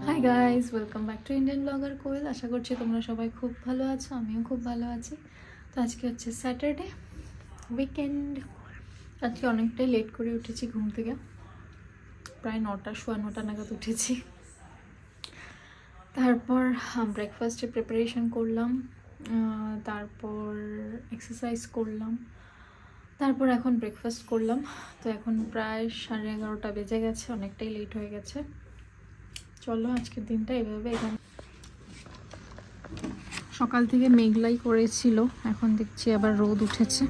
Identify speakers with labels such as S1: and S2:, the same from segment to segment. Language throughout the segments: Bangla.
S1: High guys, welcome back to Indian blogger Koel. আশা করছি তোমরা সবাই খুব ভালো আছো, আমিও খুব ভালো আছি। তো আজকে হচ্ছে স্যাটারডে, উইকেন্ড। আজকে অনেকটাই লেট করে উঠেছি ঘুম থেকে, প্রায় 9টা নাগাদ উঠেছি। তারপর ব্রেকফাস্টের প্রিপারেশন করলাম, তারপর এক্সারসাইজ করলাম, তারপর এখন ব্রেকফাস্ট করলাম। তো এখন প্রায় 11:30 বেজে গেছে, অনেকটাই লেট হয়ে গেছে। চলো আজকের দিনটা এভাবে। এখানে সকাল থেকে মেঘলাই করেছিল, এখন দেখছি আবার রোদ উঠেছে।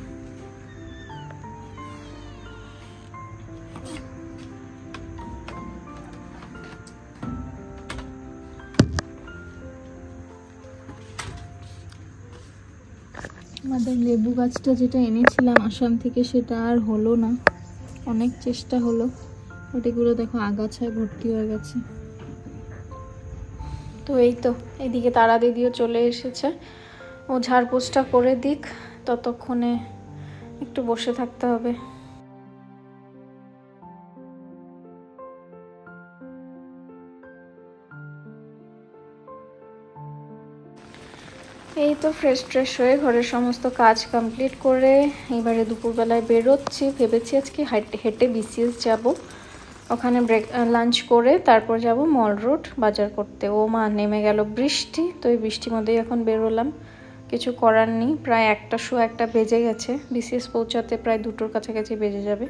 S1: আমাদের লেবু গাছটা যেটা এনেছিলাম আসাম থেকে, সেটা আর হলো না। অনেক চেষ্টা হলো, বাট এগুলো দেখো আগাছায় ভর্তি হয়ে গেছে। তো এই তো এদিকে তারা দিদিও চলে এসেছে, ও ঝাড়পোছটা করে দিক, ততক্ষণে একটু বসে থাকতে হবে। এই তো ফ্রেশ হয়ে ঘরের সমস্ত কাজ কমপ্লিট করে এবারে দুপুরবেলায় বেরোচ্ছি। ভেবেছি আজকে হেঁটে বিসিএস যাব, ওখানে লাঞ্চ করে তারপর যাব মল রোড বাজার করতে। ও মা, নেমে গেল বৃষ্টি। তো এই বৃষ্টির মধ্যেই এখন বেরোলাম, কিছু করার নেই। প্রায় 1টা বেজে গেছে, বিসিএস পৌঁছাতে প্রায় 2টোর কাছাকাছি বেজে যাবে।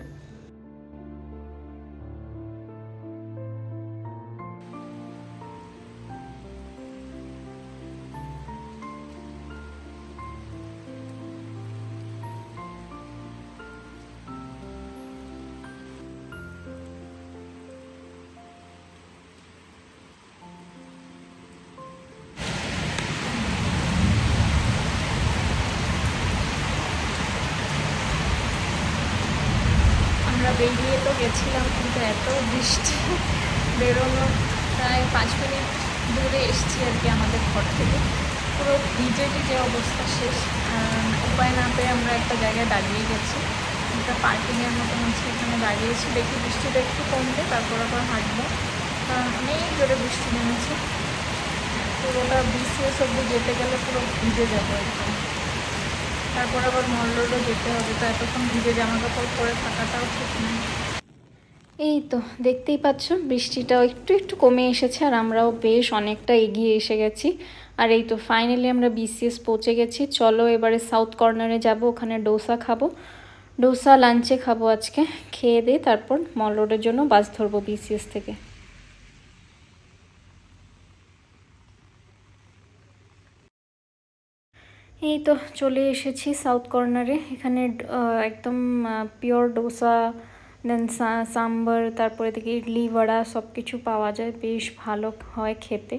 S1: আমরা বেরিয়ে তো গেছিলাম, কিন্তু এত বৃষ্টি, বেরোনো প্রায় 5 মিনিট দূরে এসছি আর কি আমাদের ঘর থেকে। পুরো ভিজে অবস্থা শেষ। উপায় না পেয়ে আমরা একটা জায়গায় দাঁড়িয়ে গেছি, একটা পার্কিংয়ের মতন আছে, এখানে দাঁড়িয়েছি। দেখি বৃষ্টিটা একটু কমবে, তারপর আবার হাঁটবো। অনেক জোরে বৃষ্টি নেমেছে, পুরোটা বিসিএস অব্দি যেতে গেলে পুরো ভিজে যাবো একদম। তারপর আবার মল রোডও যেতে হবে, তো এতক্ষণ ভিজে জামা কাপড় পরে থাকাটাও ঠিক না। এই তো দেখতেই পাচ্ছ, বৃষ্টিটাও একটু কমে এসেছে, আর আমরাও বেশ অনেকটা এগিয়ে এসে গেছি। আর এই তো ফাইনালি আমরা বিসিএস পৌঁছে গেছি। চলো এবারে সাউথ কর্নারে যাব, ওখানে ডোসা খাবো। ডোসা লাঞ্চে খাবো আজকে। খেয়ে দিয়ে তারপর মল রোডের জন্য বাস ধরবো বিসিএস থেকে। এই তো চলে এসেছি সাউথ কর্নারে। এখানে একদম পিওর ডোসা, দেন সাম্বার, তারপরে থেকে ইডলি বড়া সব কিছু পাওয়া যায়, বেশ ভালো হয় খেতে।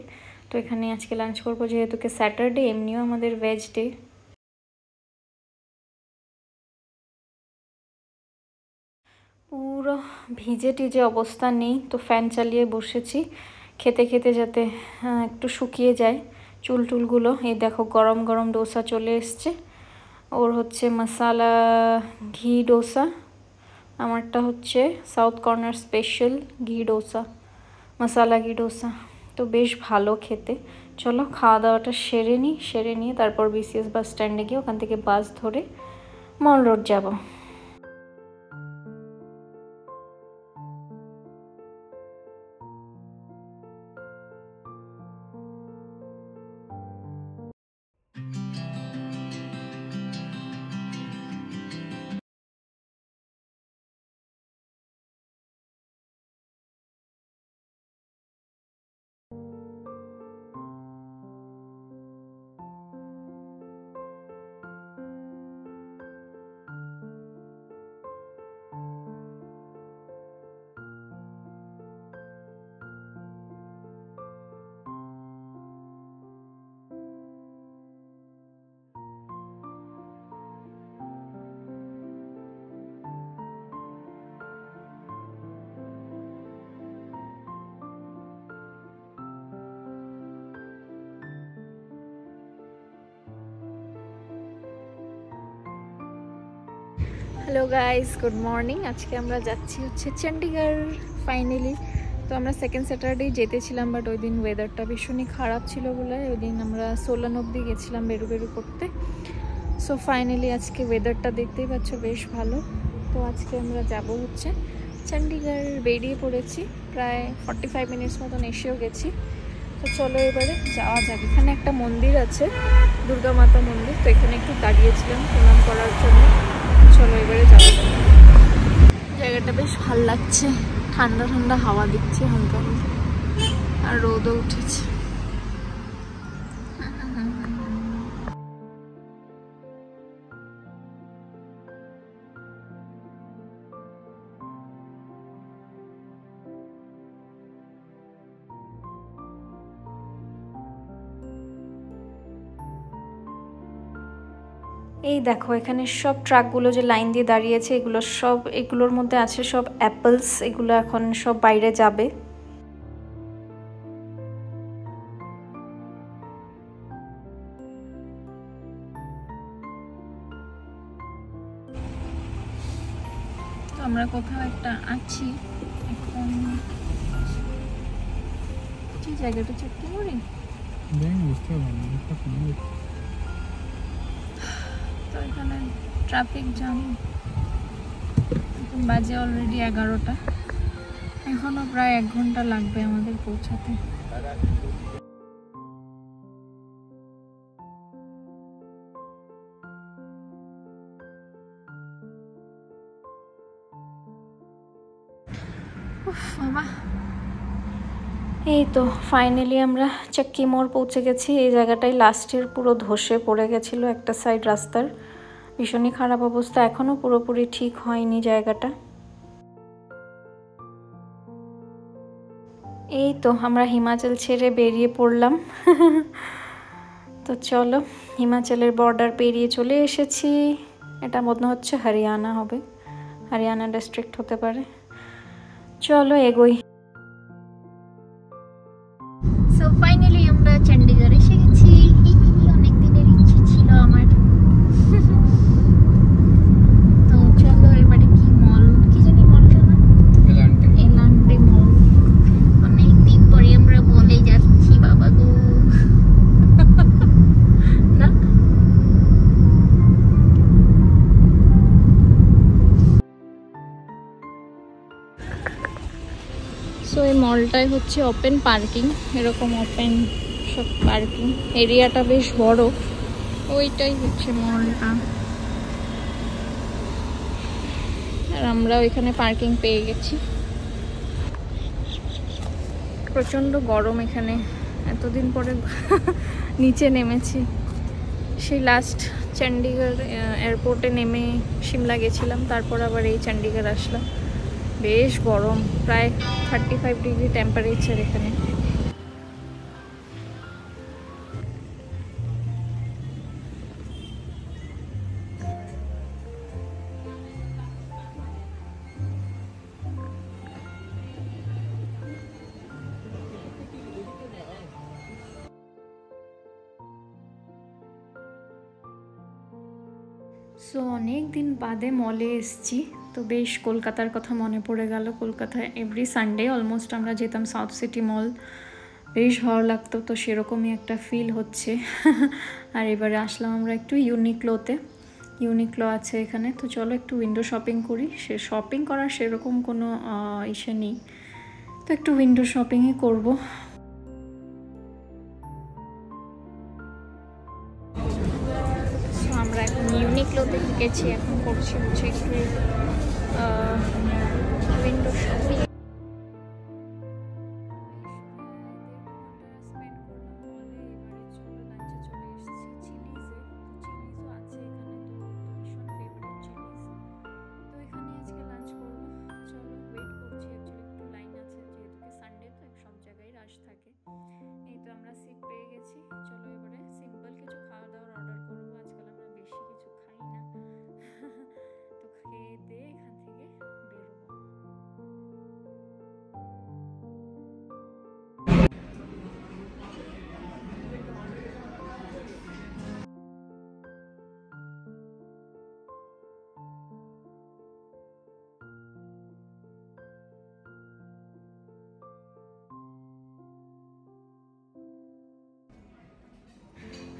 S1: তো এখানে আজকে লাঞ্চ করবো, যেহেতু স্যাটারডে, এমনিও আমাদের ভেজ ডে। পুরো ভিজে টিজে অবস্থা নেই, তো ফ্যান চালিয়ে বসেছি খেতে খেতে, যাতে একটু শুকিয়ে যায় চুলটুলগুলো। এই দেখো গরম গরম ডোসা চলে এসছে। ওর হচ্ছে মশালা ঘি ডোসা, আমারটা হচ্ছে সাউথ কর্নার স্পেশাল ঘি ডোসা, মশালা ঘি ডোসা। তো বেশ ভালো খেতে। চলো খাওয়া দাওয়াটা সেরে নিয়ে তারপর বিসিএস বাস স্ট্যান্ডে গিয়ে ওখান থেকে বাস ধরে মল রোড যাব। Hello guys, good morning. আজকে আমরা যাচ্ছি হচ্ছে চণ্ডীগড় ফাইনালি। তো আমরা সেকেন্ড স্যাটারডেই যেতেছিলাম, বাট ওই দিন ওয়েদারটা ভীষণই খারাপ ছিল বলে ওই দিন আমরা সোলান অবধি গেছিলাম বেরু করতে। সো ফাইনালি আজকে ওয়েদারটা দেখতেই পাচ্ছ বেশ ভালো। তো আজকে আমরা যাব হচ্ছে চণ্ডীগড়, বেরিয়ে পড়েছি, প্রায় 45 মিনিটস মতন এসেও গেছি। তো চলো এবারে যাওয়া যাক। এখানে একটা মন্দির আছে, দুর্গা মাতা মন্দির, তো এখানে একটু দাঁড়িয়েছিলাম প্রণাম করার জন্য। চলো এবারে যাওয়া যাক। জায়গাটা বেশ ভালো লাগছে, ঠান্ডা ঠান্ডা হাওয়া দিচ্ছে হালকা হালকা, আর রোদও উঠেছে। এই দেখো এখানে সব ট্রাকগুলো যে লাইন দিয়ে দাঁড়িয়েছে, এগুলোর মধ্যে আছে সব অ্যাপেলস। এগুলো এখন সব বাইরে যাবে। তো আমরা কোথাও একটা আছি এখন, কি জায়গাটা চেকতে করি বুঝতে পারলাম। তো এখানে ট্রাফিক জ্যাম, এখন বাজে অলরেডি 11টা, এখনো প্রায় 1 ঘন্টা লাগবে আমাদের পৌঁছাতে। বাবা, এই তো ফাইনালি আমরা চক্কি মোড় পৌঁছে গেছি। এই জায়গাটাই লাস্টের পুরো ধসে পড়ে গেছিলো একটা সাইড রাস্তার, ভীষণই খারাপ অবস্থা, এখনো পুরোপুরি ঠিক হয়নি জায়গাটা। এই তো আমরা হিমাচল ছেড়ে বেরিয়ে পড়লাম। তো চলো, হিমাচলের বর্ডার পেরিয়ে চলে এসেছি। এটা মনে হচ্ছে হরিয়ানা হবে, হরিয়ানা ডিস্ট্রিক্ট হতে পারে। চলো এগোই। সো ফাইনালি আমরা চণ্ডীগড় এসে গেছি। অনেক দিনের ইচ্ছে ছিল আমার। তো চলো এবারে কি মল, কি জানি মলটা না, এলান্টে মল। অনেক দিন পরে আমরা মলে যাচ্ছি বাবা গো। না সো এই মলটাই হচ্ছে ওপেন পার্কিং, এরকম ওপেন সব পার্কিং এরিয়াটা বেশ বড়, ওইটাই হচ্ছে মলটা। আর আমরা ওইখানে পার্কিং পেয়ে গেছি। প্রচণ্ড গরম এখানে, এতদিন পরে নিচে নেমেছি। সেই লাস্ট চণ্ডীগড় এয়ারপোর্টে নেমে সিমলা গেছিলাম, তারপর আবার এই চণ্ডীগড় আসলাম। বেশ গরম, প্রায় 35 ডিগ্রি টেম্পারেচার এখানে। সো অনেক দিন বাদে মলে এসছি, তো বেশ কলকাতার কথা মনে পড়ে গেল। কলকাতায় এভরি সানডে অলমোস্ট আমরা যেতাম সাউথ সিটি মল, বেশ ভালো লাগতো। তো সেরকমই একটা ফিল হচ্ছে। আর এবারে আসলাম আমরা একটু ইউনিক্লোতে, ইউনিক্লো আছে এখানে। তো চলো একটু উইন্ডো শপিং করি। সে শপিং করার সেরকম কোনো ইসে নেই, তো একটু উইন্ডো শপিংই করবো। আমরা এখন ইউনিক্লোতে ঢুকেছি, এখন করছি হচ্ছে একটু উইন্ডো শপিং। থাকে, এই তো আমরা সিট পেয়ে গেছি। চলো এবারে সিম্পল কিছু খাওয়া দাওয়ার অর্ডার করবো, আজকাল আমরা বেশি কিছু খাই না। তো খেয়ে দিয়ে এখান থেকে বেরোবো।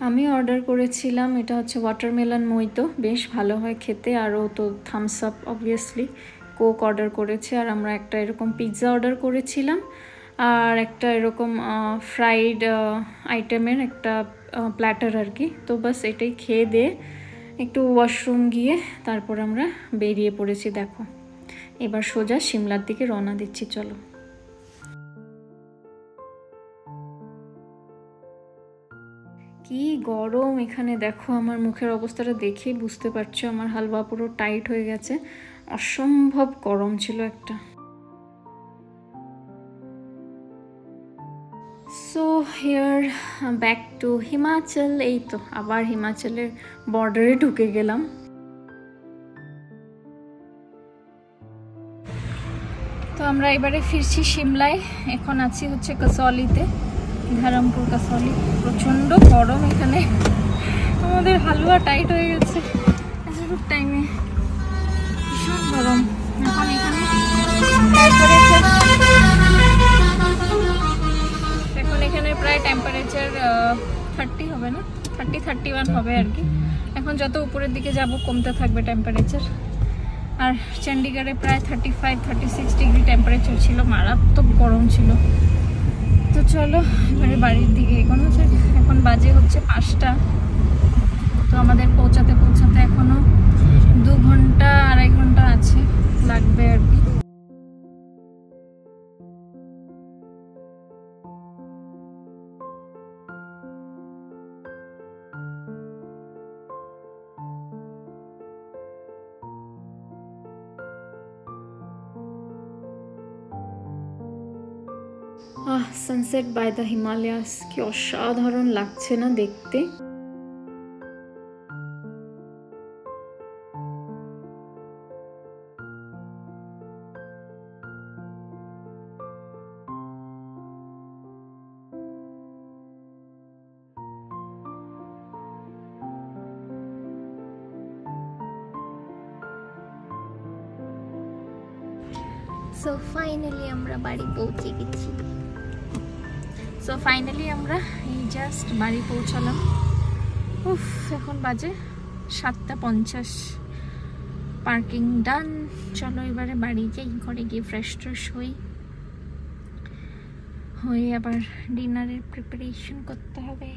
S1: আমি অর্ডার করেছিলাম, এটা হচ্ছে ওয়াটারমেলন মইতো, বেশ ভালো হয় খেতে। আরও তো Thums Up obviously, coke order করেছে। আর আমরা একটা এরকম পিৎজা অর্ডার করেছিলাম, আর একটা এরকম ফ্রাইড আইটেমের একটা প্ল্যাটার আর কি। তো বাস এটাই খেয়ে দিয়ে একটু ওয়াশরুম গিয়ে তারপর আমরা বেরিয়ে পড়েছি। দেখো এবার সোজা সিমলার দিকে রওনা দিচ্ছি, চলো। কি গরম এখানে, দেখো আমার মুখের অবস্থাটা দেখেই বুঝতে পারছো, আমার হালুয়া পুরো টাইট হয়ে গেছে, অসম্ভব গরম ছিল একটা। So here back to Himachal. এই তো আবার হিমাচলের বর্ডারে ঢুকে গেলাম। তো আমরা এবারে ফিরছি সিমলায়, এখন আছি হচ্ছে কাসৌলিতে, ধরমপুর কাসৌলি। প্রচণ্ড গরম এখানে, আমাদের হালুয়া টাইট হয়ে গেছে এতটুক টাইমে, ভীষণ গরম। এখন এখানে প্রায় টেম্পারেচার 30 হবে না, 31 হবে আর কি। এখন যত উপরের দিকে যাব কমতে থাকবে টেম্পারেচার। আর চণ্ডীগড়ে প্রায় 35-36 ডিগ্রি টেম্পারেচার ছিল, মারাত্মক গরম ছিল। তো চলো এবারে বাড়ির দিকে এগোনো যাক। এখন বাজে হচ্ছে 5টা। তো আমাদের পৌঁছাতে এখনো 2 ঘন্টা 2.5 ঘন্টা আছে লাগবে আর কি। সানসেট বাই দ্য হিমালয়াস, কি অসাধারণ লাগছে না দেখতে। সো ফাইনালি আমরা বাড়ি পৌঁছে গেছি। আমরা এই জাস্ট বাড়ি পৌঁছালাম। উফ, এখন বাজে 7:50, পার্কিং ডান। চলো এবারে বাড়ি যাই, ঘরে গিয়ে ফ্রেশ হয়ে আবার ডিনারের প্রিপারেশন করতে হবে।